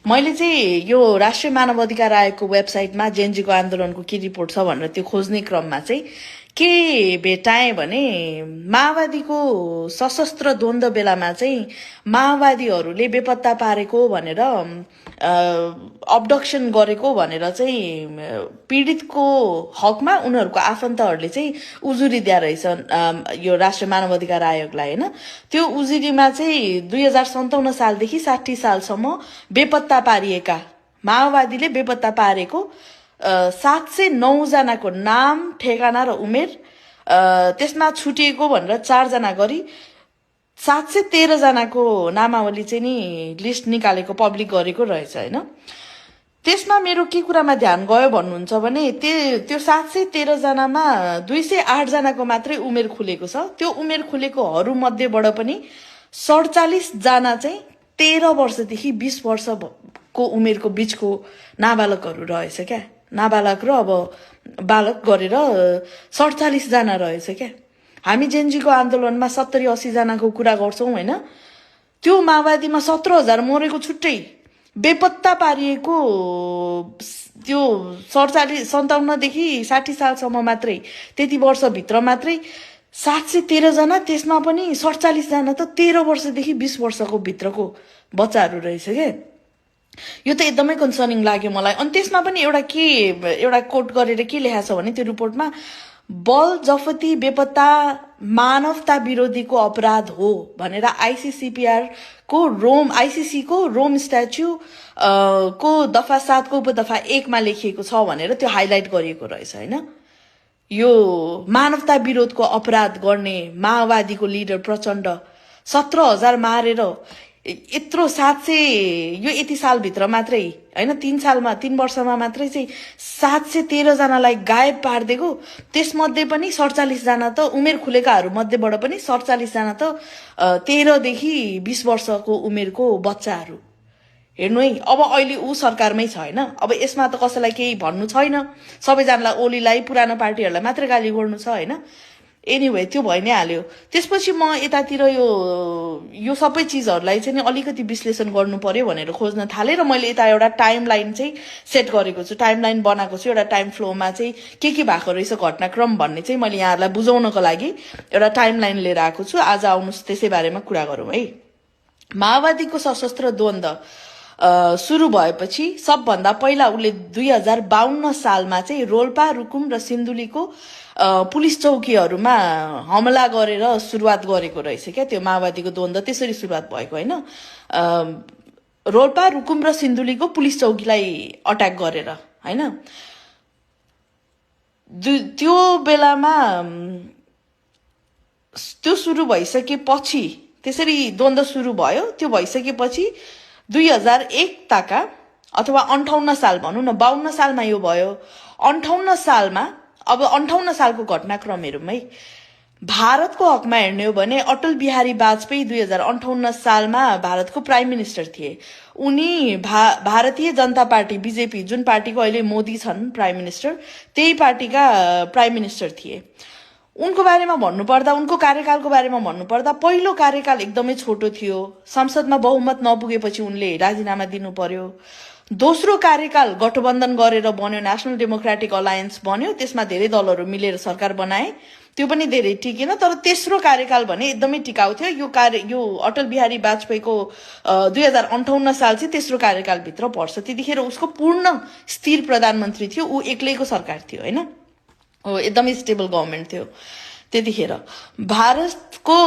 मैले चाहिँ यो राष्ट्रिय मानव अधिकार आयोगको वेबसाइटमा जेनजीको आन्दोलनको के रिपोर्ट छ भनेर त्यो खोज्ने क्रममा चाहिँ के भेटाएँ भने माओवादीको सशस्त्र द्वन्द्व बेलामा चाहिँ माओवादीहरूले बेपत्ता पारेको भनेर अब्डक्सन गरेको भनेर चाहिँ पीडितको हकमा उनीहरूको आफन्तहरूले चाहिँ उजुरी दिया रहेछ यो राष्ट्रिय मानव अधिकार आयोगलाई हैन। त्यो उजुरीमा चाहिँ 2057 सालदेखि 60 सालसम्म बेपत्ता पारिएका माओवादीले बेपत्ता पारेको 709 जनाको नाम ठेगाना र उमेर त्यसमा छुटिएको भनेर 4 जना गरी 713 जनाको नामावली चाहिँ नि लिस्ट निकालेको पब्लिक गरेको रहेछ हैन। त्यसमा मेरो के कुरामा ध्यान गयो भन्नुहुन्छ भने त्यो 713 जनामा 208 जनाको मात्रै उमेर खुलेको छ। त्यो उमेर खुलेकोहरू मध्येबाट पनि 47 जना चाहिँ 13 वर्षदेखि 20 वर्षको उमेरको बीचको नाबालकहरू रहेछ क्या। नाबालक र अब बालक गरेर 47 जना रहेछ क्या। हामी जेनजीको आन्दोलनमा 70-80 जनाको कुरा गर्छौं हैन। त्यो माओवादीमा 17,000 मरेको छुट्टै बेपत्ता पारिएको त्यो 57 देखि 60 सालसम्म मात्रै त्यति वर्षभित्र मात्रै 713 जना, त्यसमा पनि 47 जना त 13 वर्षदेखि 20 वर्षको भित्रको बच्चाहरू रहेछ के। यो त एकदमै कन्सर्निङ लाग्यो मलाई। अनि त्यसमा पनि एउटा कोट गरेर के लेखा छ भने त्यो रिपोर्टमा बल जफती बेपत्ता मानवता विरोधीको अपराध हो भनेर आईसीसीपीआर को रोम स्ट्याच्यु को दफा 7 को उपदफा 1 मा लेखिएको छ भनेर त्यो हाइलाइट गरिएको रहेछ हैन। यो मानवता विरोधको अपराध गर्ने माओवादीको लिडर प्रचण्ड 17,000 मारेर यत्रो 700 यो यति साल भित्र मात्रै हैन 3 वर्षमा मात्रै चाहिँ 713 जनालाई गायब पार्दिएको। त्यसमध्ये पनि 47 जना त उमेर खुलेकाहरू मध्येबाट पनि 47 जना त 13 देखि 20 वर्षको उमेरको बच्चाहरू। हेर्नु है, अब अहिले ऊ सरकारमै छ हैन। अब यसमा त कसैलाई केही भन्नु छैन, सबैजनालाई ओलीलाई पुरानो पार्टीहरूलाई मात्र गाली गर्नु छ हैन। एनीवे त्यो भइ नै हाल्यो। त्यसपछि म यतातिर यो सबै चीजहरुलाई चाहिँ अलिकति विश्लेषण गर्नु पर्यो भनेर खोज्न थाले र मैले यता एउटा टाइमलाइन चाहिँ सेट गरेको छु, टाइमलाइन बनाएको छु। एउटा टाइम फ्लोमा चाहिँ के भएको रहेछ घटनाक्रम भन्ने चाहिँ मैले यहाँहरुलाई बुझाउनको लागि एउटा टाइमलाइन लिएर आएको छु। आज आउनुस् त्यसै बारेमा कुरा गरौँ है। माओवादीको सशस्त्र द्वन्द्व सुरु भएपछि सबभन्दा पहिला उले 2052 सालमा चाहिँ रोल्पा, रुकुम र सिन्धुलीको पुलिस चौकीहरुमा हमला गरेर सुरुवात गरेको रहेछ क्या। त्यो माओवादीको द्वन्द्व त्यसरी सुरुवात भएको हैन। रोल्पा, रुकुम र सिन्धुलीको पुलिस चौकीलाई अट्याक गरेर हैन। त्यो बेलामा त्यो सुरु भइसकेपछि त्यसरी द्वन्द्व सुरु भयो। त्यो भइसकेपछि 2001 ताका अथवा 58 साल भनौं न, 52 सालमा यो भयो। 58 सालमा अब 58 सालको घटनाक्रम हेरौँ है। भारतको हकमा हेर्ने हो भने अटल बिहारी वाजपेयी 2058 सालमा भारतको प्राइम मिनिस्टर थिए। उनी भारतीय जनता पार्टी बीजेपी, जुन पार्टीको अहिले मोदी छन् प्राइम मिनिस्टर, त्यही पार्टीका प्राइम मिनिस्टर थिए। उनको बारेमा भन्नुपर्दा, उनको कार्यकालको बारेमा भन्नुपर्दा पहिलो कार्यकाल एकदमै छोटो थियो। संसदमा बहुमत नपुगेपछि उनले राजीनामा दिनु पर्यो। दोस्रो कार्यकाल गठबन्धन गरेर बन्यो, नेशनल डेमोक्रेटिक अलायन्स बन्यो। त्यसमा धेरै दलहरू मिलेर सरकार बनाए, त्यो पनि धेरै टिकेन। तर तेस्रो कार्यकाल भने एकदमै टिकाउ थियो। यो अटल बिहारी वाजपेयीको 2058 साल चाहिँ तेस्रो कार्यकाल भित्र पर्छ। त्यतिखेर उसको पूर्ण स्थिर प्रधानमन्त्री थियो, ऊ एक्लैको सरकार थियो हैन। एकदमै स्टेबल गभर्नमेन्ट थियो त्यतिखेर। भारतको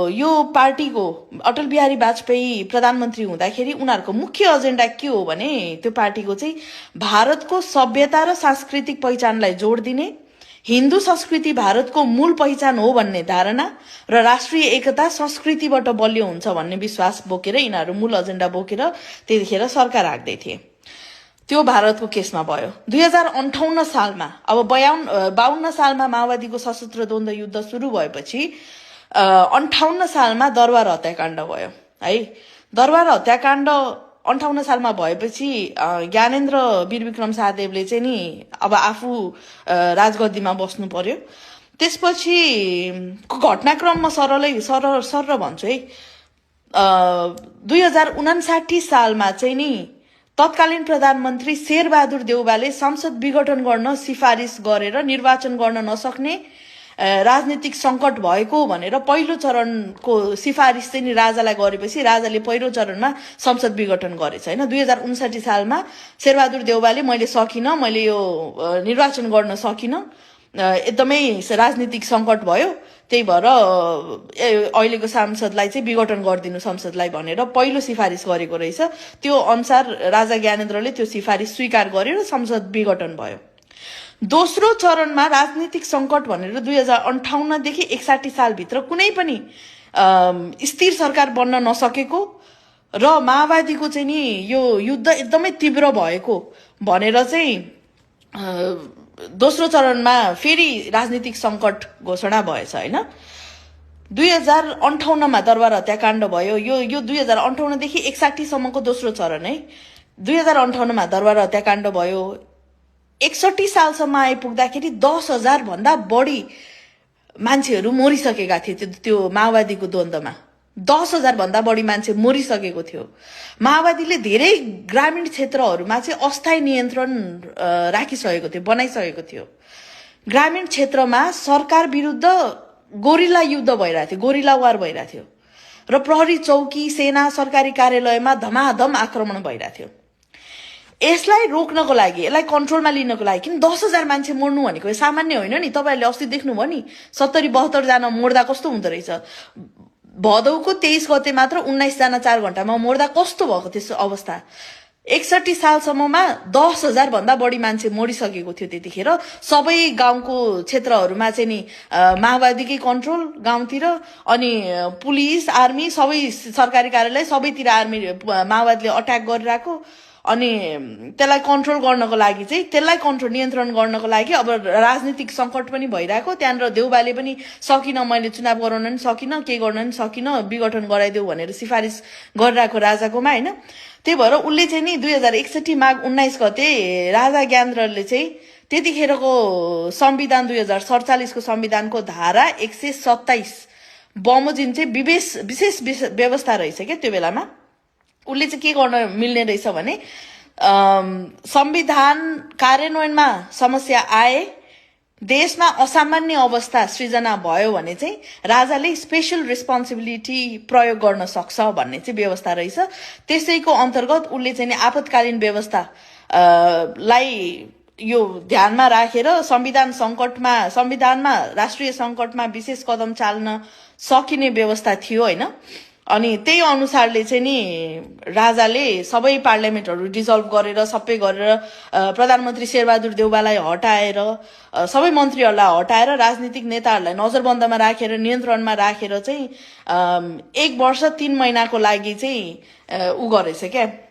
यो पार्टीको अटल बिहारी वाजपेयी प्रधानमन्त्री हुँदाखेरि उनीहरूको मुख्य एजेन्डा के हो भने त्यो पार्टीको चाहिँ भारतको सभ्यता र सांस्कृतिक पहिचानलाई जोड दिने, हिन्दू संस्कृति भारतको मूल पहिचान हो भन्ने धारणा र राष्ट्रिय एकता संस्कृतिबाट बलियो हुन्छ भन्ने विश्वास बोकेर यिनीहरू मूल एजेन्डा बोकेर त्यतिखेर सरकार हाँक्दै थिए। त्यो भारतको केसमा भयो। 2058 सालमा अब 52 सालमा माओवादीको सशस्त्र द्वन्द्व युद्ध सुरु भएपछि 58 सालमा दरबार हत्याकाण्ड भयो है। दरबार हत्याकाण्ड 58 सालमा भएपछि ज्ञानेन्द्र वीरविक्रम शाहदेवले चाहिँ नि अब आफू राजगद्दीमा बस्नु पर्यो। त्यसपछि घटनाक्रममा सरर भन्छु है। 2059 सालमा चाहिँ नि तत्कालीन प्रधानमन्त्री शेरबहादुर देउवाले संसद विघटन गर्न सिफारिस गरेर निर्वाचन गर्न नसक्ने राजनीतिक संकट भएको भनेर पहिलो चरणको सिफारिस चाहिँ नि राजालाई गरेपछि राजाले पहिलो चरणमा संसद विघटन गरेछ हैन। 2059 सालमा शेरबहादुर देउवाले मैले सकिन, मैले यो निर्वाचन गर्न सकिन, एकदमै राजनीतिक संकट भयो, त्यही भएर अहिलेको सांसदलाई चाहिँ विघटन गरिदिनु संसदलाई भनेर पहिलो सिफारिस गरेको रहेछ। त्यो अनुसार राजा ज्ञानेन्द्रले त्यो सिफारिस स्वीकार गरेर संसद विघटन भयो। दोस्रो चरणमा राजनीतिक संकट भनेर 2058 देखि 61 सालभित्र कुनै पनि स्थिर सरकार बन्न नसकेको र माओवादीको चाहिँ नि यो युद्ध एकदमै तीव्र भएको भनेर चाहिँ दोस्रो चरणमा फेरि राजनीतिक संकट घोषणा भएछ हैन। 2058 मा दरबार हत्याकाण्ड भयो। यो 2058 देखि 61 सम्मको दोस्रो चरण है। 2058 मा दरबार हत्याकाण्ड भयो। 61 सालसम्म आइपुग्दाखेरि 10,000 भन्दा बढी मान्छेहरू मरिसकेका थिए त्यो माओवादीको द्वन्द्वमा। 10,000 भन्दा बढी मान्छे मरिसकेको थियो। माओवादीले धेरै ग्रामीण क्षेत्रहरूमा चाहिँ अस्थायी नियन्त्रण राखिसकेको थियो, बनाइसकेको थियो। ग्रामीण क्षेत्रमा सरकार विरुद्ध गोरिल्ला युद्ध भइरहेको थियो, गोरिल्ला वार भइरहेको थियो र प्रहरी चौकी, सेना, सरकारी कार्यालयमा धमाधम आक्रमण भइरहेको थियो। यसलाई रोक्नको लागि, यसलाई कन्ट्रोलमा लिनको लागि, किन 10,000 मान्छे मर्नु भनेको सामान्य होइन नि। तपाईहरुले अस्ति देख्नुभयो नि 70-72 जना मर्दा कस्तो हुँदो रहेछ। भदौको 23 गते मात्र 19 जना 4 घण्टामा मर्दा कस्तो भएको थियो अवस्था। 61 सालसम्ममा 10,000 भन्दा बढी मान्छे मरिसकेको थियो त्यतिखेर। सबै गाउँको क्षेत्रहरूमा चाहिँ नि माओवादीकै कन्ट्रोल गाउँतिर, अनि पुलिस, आर्मी, सबै सरकारी कार्यालय सबैतिर आर्मी माओवादीले अट्याक गरिरहेको। अनि त्यसलाई कन्ट्रोल गर्नको लागि चाहिँ, त्यसलाई कन्ट्रोल नियन्त्रण गर्नको लागि अब राजनीतिक संकट पनि भइरहेको। त्यहाँनिर देउवाले पनि सकिन, मैले चुनाव गराउन पनि सकिन, के गर्न पनि सकिन, विघटन गराइदेऊ भनेर सिफारिस गरिरहेको राजाकोमा हैन। त्यही भएर उसले चाहिँ नि 2061 माघ 19 गते राजा ज्ञानेन्द्रले चाहिँ त्यतिखेरको संविधान 2047 को संविधानको धारा 127 बमोजिम चाहिँ विशेष व्यवस्था रहेछ क्या त्यो बेलामा। उसले चाहिँ के गर्न मिल्ने रहेछ भने संविधान कार्यान्वयनमा समस्या आए, देशमा असामान्य अवस्था सृजना भयो भने चाहिँ राजाले स्पेशल रेस्पोन्सिबिलिटी प्रयोग गर्न सक्छ भन्ने चाहिँ व्यवस्था रहेछ। त्यसैको अन्तर्गत उसले चाहिँ आपतकालीन व्यवस्था लाई यो ध्यानमा राखेर संविधानमा राष्ट्रिय संकटमा विशेष कदम चाल्न सकिने व्यवस्था थियो हैन। अनि त्यही अनुसारले चाहिँ नि राजाले सबै पार्लियामेन्टहरू डिजल्भ गरेर सबै गरेर प्रधानमन्त्री शेरबहादुर देउवालाई हटाएर, सबै मन्त्रीहरूलाई हटाएर, राजनीतिक नेताहरूलाई नजरबन्दमा राखेर, नियन्त्रणमा राखेर चाहिँ 1 वर्ष 3 महिनाको लागि चाहिँ उ गरेछ क्या,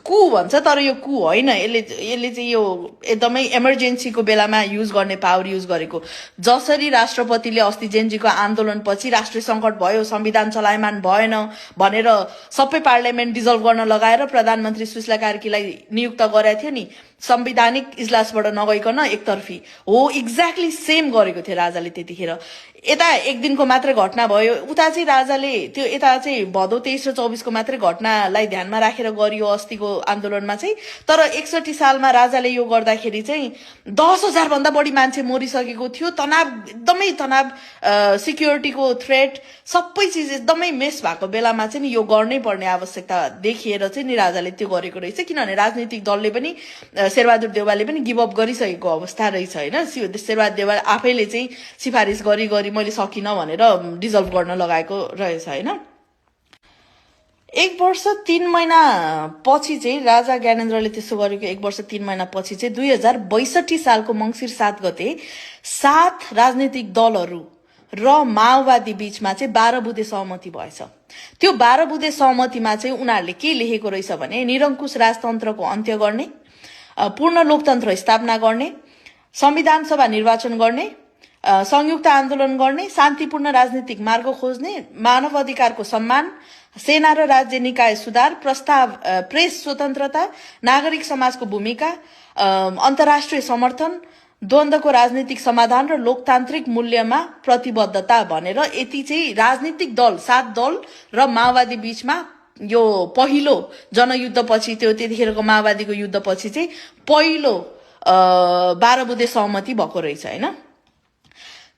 कु भन्छ तर यो कु होइन। यसले चाहिँ यो एकदमै इमर्जेन्सीको बेलामा युज गर्ने पावर युज गरेको। जसरी राष्ट्रपतिले अस्ति जेनजीको आन्दोलनपछि राष्ट्रिय संकट भयो, संविधान चलायमान भएन भनेर सबै पार्लियामेन्ट डिजल्भ गर्न लगाएर प्रधानमन्त्री सुशीला कार्कीलाई नियुक्त गरेको थियो नि, संवैधानिक इजलासबाट नगइकन एकतर्फी हो, एक्ज्याक्टली सेम गरेको थियो राजाले त्यतिखेर। यता 1 दिनको मात्रै घटना भयो, उता चाहिँ राजाले त्यो यता चाहिँ भदौ 23 र 24 को मात्रै घटनालाई ध्यानमा राखेर गरियो अस्तिको आन्दोलनमा चाहिँ। तर 61 सालमा राजाले यो गर्दाखेरि चाहिँ 10,000 भन्दा बढी मान्छे मरिसकेको थियो। तनाव, एकदमै तनाव, सिक्युरिटीको थ्रेट, सबै चिज एकदमै मेस भएको बेलामा चाहिँ यो गर्नै पर्ने आवश्यकता देखिएर चाहिँ नि राजाले त्यो गरेको रहेछ। किनभने राजनीतिक दलले पनि शेरबहादुर देउवाले पनि गिभ अप गरिसकेको अवस्था रहेछ हैन। शेरबहादुर देउवा आफैले चाहिँ सिफारिस गरी मैले सकिन भनेर डिजल्भ गर्न लगाएको रहेछ हैन। 1 वर्ष 3 महिना पछि चाहिँ राजा ज्ञानेन्द्रले त्यसो गरेको 1 वर्ष 3 महिना पछि चाहिँ 2062 सालको मंसिर 7 गते 7 राजनीतिक दलहरू र माओवादी बीचमा चाहिँ 12 बुँदे सहमति भएछ। त्यो 12 बुँदे सहमतिमा चाहिँ उनीहरूले के लेखेको रहेछ भने निरंकुश राजतन्त्रको अन्त्य गर्ने, पूर्ण लोकतन्त्र स्थापना गर्ने, संविधान सभा निर्वाचन गर्ने, संयुक्त आन्दोलन गर्ने, शान्तिपूर्ण राजनीतिक मार्ग खोज्ने, मानव अधिकारको सम्मान, सेना र राज्य निकाय सुधार, प्रस्ताव, प्रेस स्वतन्त्रता, नागरिक समाजको भूमिका, अन्तर्राष्ट्रिय समर्थन, द्वन्द्वको राजनीतिक समाधान र लोकतान्त्रिक मूल्यमा प्रतिबद्धता भनेर यति चाहिँ राजनीतिक दल 7 दल र माओवादी बीचमा यो पहिलो जनयुद्धपछि त्यतिखेरको माओवादीको युद्धपछि चाहिँ पहिलो 12 बुँदे सहमति भएको रहेछ हैन।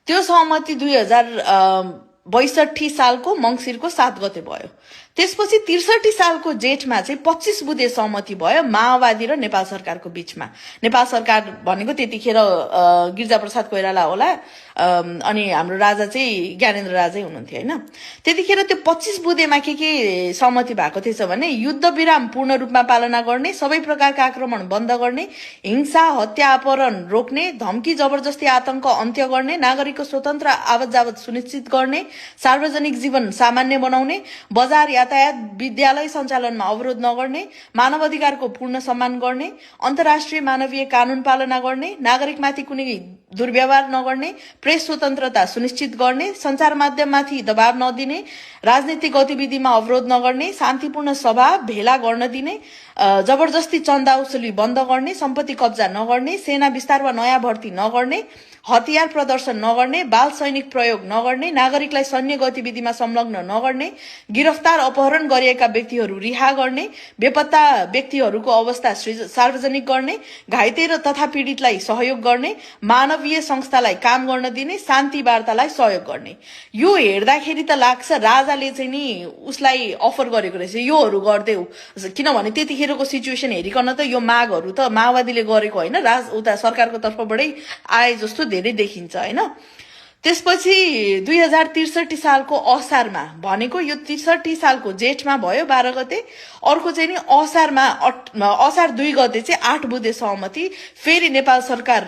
त्यो सहमति 2062 सालको मंसिरको 7 गते भयो। त्यसपछि 63 सालको जेठमा चाहिँ 25 बुँदे सहमति भयो माओवादी र नेपाल सरकारको बीचमा। नेपाल सरकार भनेको त्यतिखेर गिरिजाप्रसाद कोइराला होला, अनि हाम्रो राजा चाहिँ ज्ञानेन्द्र राजै हुनुहुन्थ्यो हैन। त्यतिखेर त्यो 25 बुँदेमा के सहमति भएको थिएछ भने युद्ध विराम पूर्ण रूपमा पालना गर्ने, सबै प्रकारका आक्रमण बन्द गर्ने, हिंसा हत्या अपहरण रोक्ने, धम्की जबरजस्ती आतंक अन्त्य गर्ने, नागरिकको स्वतन्त्र आवत जावत सुनिश्चित गर्ने, सार्वजनिक जीवन सामान्य बनाउने, बजार यातायात विद्यालय सञ्चालनमा अवरोध नगर्ने, मानव अधिकारको पूर्ण सम्मान गर्ने, अन्तर्राष्ट्रिय मानवीय कानून पालना गर्ने, नागरिकमाथि कुनै दुर्व्यवहार नगर्ने, प्रेस स्वतन्त्रता सुनिश्चित गर्ने, सञ्चार माध्यममाथि दबाव नदिने, राजनीतिक गतिविधिमा अवरोध नगर्ने, शान्तिपूर्ण सभा भेला गर्न दिने, जबरजस्ती चन्दा उसुली बन्द गर्ने, सम्पत्ति कब्जा नगर्ने, सेना विस्तार वा नयाँ भर्ती नगर्ने, हतियार प्रदर्शन नगर्ने, बाल सैनिक प्रयोग नगर्ने, नागरिकलाई सैन्य गतिविधिमा संलग्न नगर्ने, गिरफ्तार अपहरण गरिएका व्यक्तिहरू रिहा गर्ने, बेपत्ता व्यक्तिहरूको अवस्था सार्वजनिक गर्ने, घाइते र तथा पीडितलाई सहयोग गर्ने, मानवीय संस्थालाई काम गर्न दिने, शान्ति वार्तालाई सहयोग गर्ने। यो हेर्दाखेरि त लाग्छ राजाले चाहिँ नि उसलाई अफर गरेको रहेछ योहरू गर्देऊ, किनभने त्यतिखेरको सिचुएसन हेरिकन त यो मागहरू त माओवादीले गरेको होइन, उता सरकारको तर्फबाटै आए जस्तो धेरै देखिन्छ हैन। त्यसपछि 2063 सालको असारमा भनेको यो 63 सालको जेठमा भयो 12 गते, अर्को चाहिँ नि असार 2 गते चाहिँ 8 बुँदे सहमति फेरि नेपाल सरकार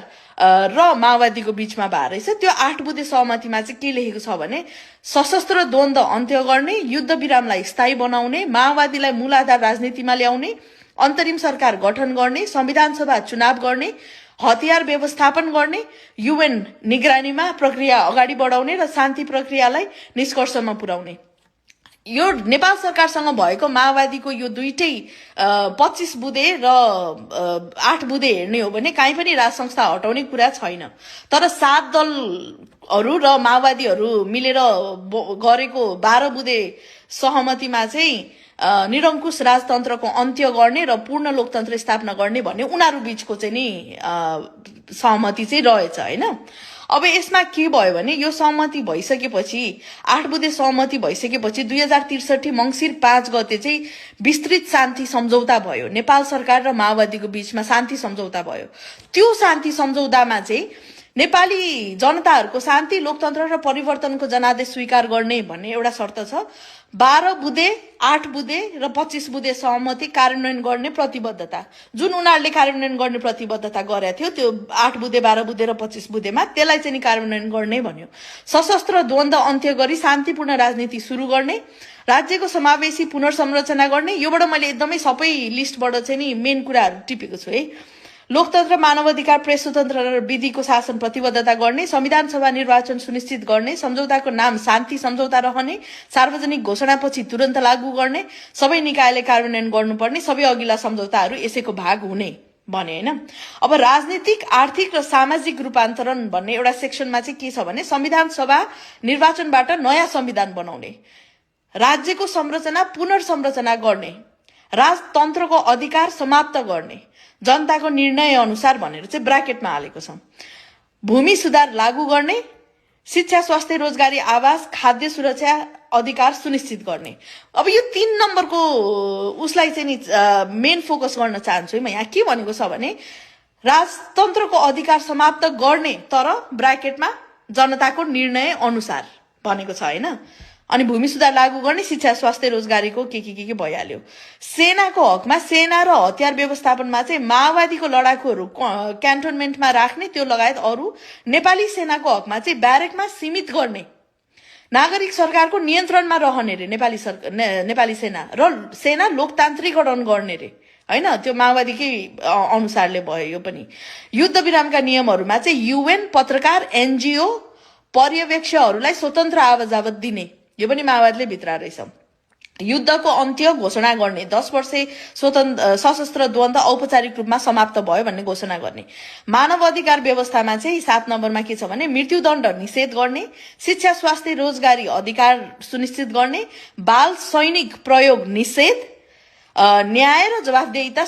र माओवादीको बीचमा भएर रहेछ। त्यो 8 बुँदे सहमतिमा चाहिँ के लेखेको छ भने सशस्त्र द्वन्द्व अन्त्य गर्ने, युद्ध विरामलाई स्थायी बनाउने, माओवादीलाई मूलाधार राजनीतिमा ल्याउने, अन्तरिम सरकार गठन गर्ने, संविधान सभा चुनाव गर्ने, हतियार व्यवस्थापन गर्ने, UN निगरानीमा प्रक्रिया अगाडि बढाउने र शान्ति प्रक्रियालाई निष्कर्षमा पुर्याउने। यो नेपाल सरकारसँग भएको माओवादीको यो दुईटै 25 बुँदे र 8 बुँदे हेर्ने हो भने कहीँ पनि राज संस्था हटाउने कुरा छैन। तर 7 दलहरू र माओवादीहरू मिलेर गरेको 12 बुँदे सहमतिमा चाहिँ निरङ्कुश राजतन्त्रको अन्त्य गर्ने र पूर्ण लोकतन्त्र स्थापना गर्ने भन्ने उनीहरू बीचको चाहिँ नि सहमति चाहिँ रहेछ हैन। अब यसमा के भयो भने यो सहमति भइसकेपछि 8 बुँदे सहमति भइसकेपछि 2063 मंसिर 5 गते चाहिँ विस्तृत शान्ति सम्झौता भयो। नेपाल सरकार र माओवादीको बीचमा शान्ति सम्झौता भयो। त्यो शान्ति सम्झौतामा चाहिँ नेपाली जनताहरूको शान्ति, लोकतन्त्र र परिवर्तनको जनादेश स्वीकार गर्ने भन्ने एउटा शर्त छ। 12 बुँदे, 8 बुँदे र 25 बुँदे सहमति कार्यान्वयन गर्ने प्रतिबद्धता, जुन उनीहरूले कार्यान्वयन गर्ने प्रतिबद्धता गरेको थियो त्यो 8 बुँदे, 12 बुँदे र 25 बुँदेमा त्यसलाई चाहिँ नि कार्यान्वयन गर्ने भन्यो। सशस्त्र द्वन्द्व अन्त्य गरी शान्तिपूर्ण राजनीति सुरु गर्ने, राज्यको समावेशी पुनर्संरचना गर्ने। योबाट मैले एकदमै सबै लिस्टबाट चाहिँ नि मेन कुराहरू टिपेको छु है। लोकतन्त्र, मानवाधिकार, प्रेस स्वतन्त्र र विधिको शासन प्रतिबद्धता गर्ने, संविधान सभा निर्वाचन सुनिश्चित गर्ने, सम्झौताको नाम शान्ति सम्झौता रहने, सार्वजनिक घोषणापछि तुरन्त लागू गर्ने, सबै निकायले कार्यान्वयन गर्नुपर्ने, सबै अघिल्ला सम्झौताहरू यसैको भाग हुने भने हैन। अब राजनीतिक, आर्थिक र सामाजिक रूपान्तरण भन्ने एउटा सेक्सनमा चाहिँ के छ भने संविधान सभा निर्वाचनबाट नयाँ संविधान बनाउने, राज्यको संरचना पुनर्संरचना गर्ने, राजतन्त्रको अधिकार समाप्त गर्ने, जनताको निर्णय अनुसार भनेर चाहिँ ब्राकेटमा हालेको छ, भूमि सुधार लागू गर्ने, शिक्षा, स्वास्थ्य, रोजगारी, आवास, खाद्य सुरक्षा अधिकार सुनिश्चित गर्ने। अब यो 3 नम्बरको उसलाई चाहिँ नि मेन फोकस गर्न चाहन्छु है म। यहाँ के भनेको छ भने राजतन्त्रको अधिकार समाप्त गर्ने तर ब्राकेटमा जनताको निर्णय अनुसार भनेको छ हैन। अनि भूमि सुधार लागू गर्ने, शिक्षा, स्वास्थ्य, रोजगारीको के भइहाल्यो। सेनाको हकमा सेना र हतियार व्यवस्थापनमा चाहिँ माओवादीको लडाकुहरू क्यान्टोनमेन्टमा राख्ने, त्यो लगायत अरू नेपाली सेनाको हकमा चाहिँ ब्यारेकमा सीमित गर्ने, नागरिक सरकारको नियन्त्रणमा रहने रे नेपाली सेना र सेना लोकतान्त्रिकरण गर्ने रे हैन। त्यो माओवादीकै अनुसारले भयो। यो पनि युद्ध विरामका नियमहरूमा चाहिँ UN, पत्रकार, NGO, पर्यवेक्षकहरूलाई स्वतन्त्र आवाजावत दिने, यो पनि माओवादीले भित्र रहेछ। युद्धको अन्त्य घोषणा गर्ने, 10 वर्ष सशस्त्र द्वन्द औपचारिक रूपमा समाप्त भयो भन्ने घोषणा गर्ने। मानव अधिकार व्यवस्थामा चाहिँ 7 नम्बरमा के छ भने मृत्युदण्ड निषेध गर्ने, शिक्षा स्वास्थ्य रोजगारी अधिकार सुनिश्चित गर्ने, बाल सैनिक प्रयोग निषेध, न्याय र जवाफदेहिता